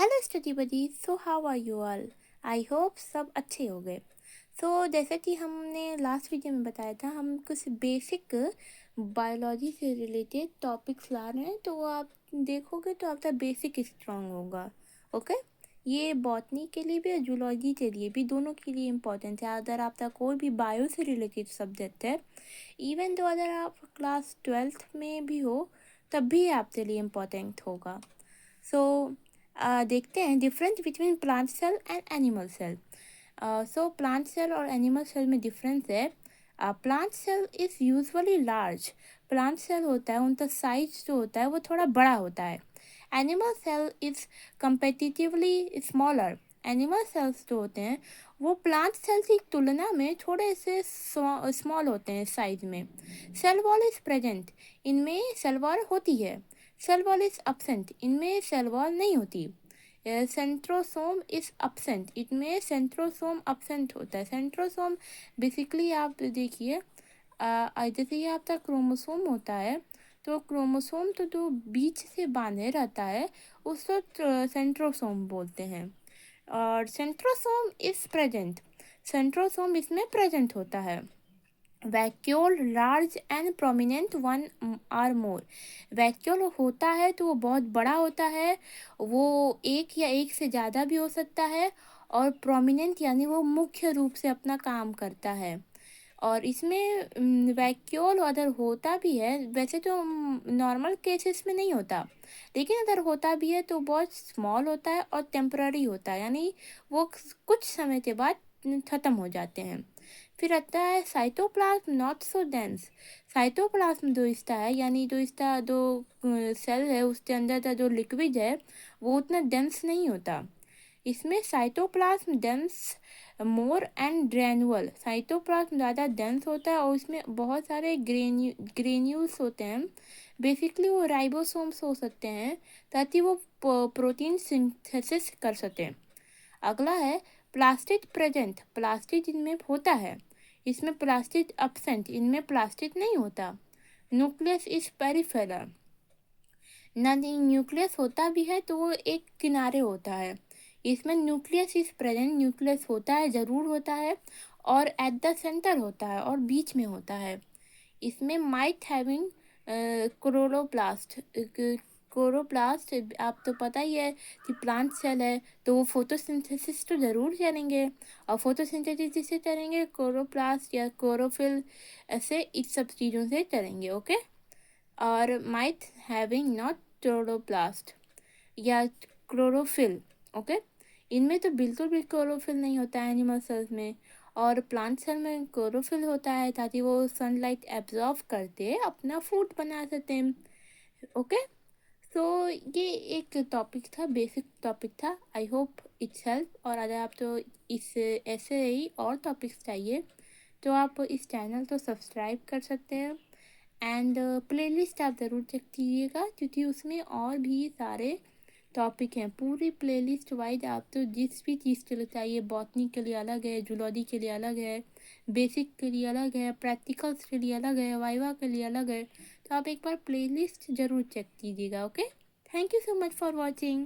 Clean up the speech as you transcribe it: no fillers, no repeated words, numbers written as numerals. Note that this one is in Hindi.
Hello study buddy, so how are you all. I hope सब अच्छे हो गए। जैसा कि हमने लास्ट वीडियो में बताया था, हम कुछ बेसिक बायोलॉजी से रिलेटेड टॉपिक्स ला रहे हैं, तो आप देखोगे तो आपका बेसिक स्ट्रांग होगा। ओके, ये बॉटनी के लिए भी और जूलॉजी के लिए भी, दोनों के लिए इम्पोर्टेंट है। अगर आपका कोई भी बायो से रिलेटेड सब्जेक्ट है, इवन तो अगर आप क्लास 12th में भी हो, तब भी आपके लिए इम्पोर्टेंट होगा। सो देखते हैं difference between plant cell and animal cell. Plant cell और एनिमल सेल में डिफरेंस है। Plant cell is usually large. Plant cell होता है, उनका साइज जो होता है वो थोड़ा बड़ा होता है। Animal cell is competitively smaller. Animal cells जो होते हैं वो प्लांट सेल की तुलना में थोड़े से स्मॉल होते हैं साइज में। Cell wall is present. इनमें सेल वॉल होती है। सेल वॉल इज absent, इनमें सेल वॉल नहीं होती। सेंट्रोसोम इज absent, इनमें सेंट्रोसोम absent होता है। सेंट्रोसोम बेसिकली आप देखिए, जैसे ये आपका क्रोमोसोम होता है, तो क्रोमोसोम तो जो बीच से बांधे रहता है उसको सेंट्रोसोम बोलते हैं। और सेंट्रोसोम इज प्रेजेंट, सेंट्रोसोम इसमें प्रेजेंट होता है। Vacuole large and prominent one or more. Vacuole होता है तो वो बहुत बड़ा होता है, वो एक या एक से ज़्यादा भी हो सकता है। और प्रोमिनेंट यानी वो मुख्य रूप से अपना काम करता है। और इसमें वैक्यूल अगर होता भी है, वैसे तो नॉर्मल केसेस में नहीं होता, लेकिन अगर होता भी है तो बहुत स्मॉल होता है और टेम्पररी होता है, यानी वो कुछ समय के बाद ख़त्म हो जाते हैं। फिर आता है cytoplasm not so dense. Cytoplasm जो इसका है, यानी जो इसका जो सेल है उसके अंदर का जो लिक्विड है वो उतना डेंस नहीं होता। इसमें cytoplasm dense more and granular. Cytoplasm ज़्यादा डेंस होता है और इसमें बहुत सारे ग्रेन्यूल्स होते हैं। बेसिकली वो राइबोसोम्स हो सकते हैं, ताकि वो प्रोटीन सिंथेसिस कर सकें। अगला है प्लास्टिड प्रेजेंट। प्लास्टिड इनमें होता है, इसमें प्लास्टिड absent, इनमें प्लास्टिड नहीं होता। Nucleus is peripheral. नहीं, न्यूक्लियस होता भी है तो वो एक किनारे होता है। इसमें न्यूक्लियस इज प्रेजेंट, न्यूक्लियस होता है, ज़रूर होता है, और एट द सेंटर होता है और बीच में होता है। इसमें माइट हैविंग क्लोरोप्लास्ट। क्लोरोप्लास्ट आप तो पता ही है कि प्लांट सेल है, तो वो फोटोसिंथेसिस तो ज़रूर करेंगे। और फोटोसिंथेसिस जिससे करेंगे, क्लोरोप्लास्ट या क्लोरोफिल, ऐसे इस सब चीज़ों से करेंगे। ओके, और माइट हैविंग नॉट क्लोरोप्लास्ट या क्लोरोफिल। ओके, इनमें तो बिल्कुल भी क्लोरोफिल नहीं होता है एनिमल सेल्स में। और प्लांट सेल में क्लोरोफिल होता है, ताकि वो सनलाइट एब्जॉर्ब करते अपना फूड बना सकते हैं। ओके, सो ये एक टॉपिक था, बेसिक टॉपिक था। I hope it's help. और अगर आप तो इस ऐसे ही और टॉपिक्स चाहिए तो आप इस चैनल को सब्सक्राइब कर सकते हैं। एंड प्लेलिस्ट आप ज़रूर चेक कीजिएगा, क्योंकि उसमें और भी सारे टॉपिक हैं। पूरी प्लेलिस्ट वाइज आप तो जिस भी चीज़ के लिए चाहिए, बॉटनी के लिए अलग है, जूलॉजी के लिए अलग है, बेसिक के लिए अलग है, प्रैक्टिकल्स के लिए अलग है, वाइवा के लिए अलग है। तो आप एक बार प्लेलिस्ट ज़रूर चेक कीजिएगा। Okay, thank you so much for watching.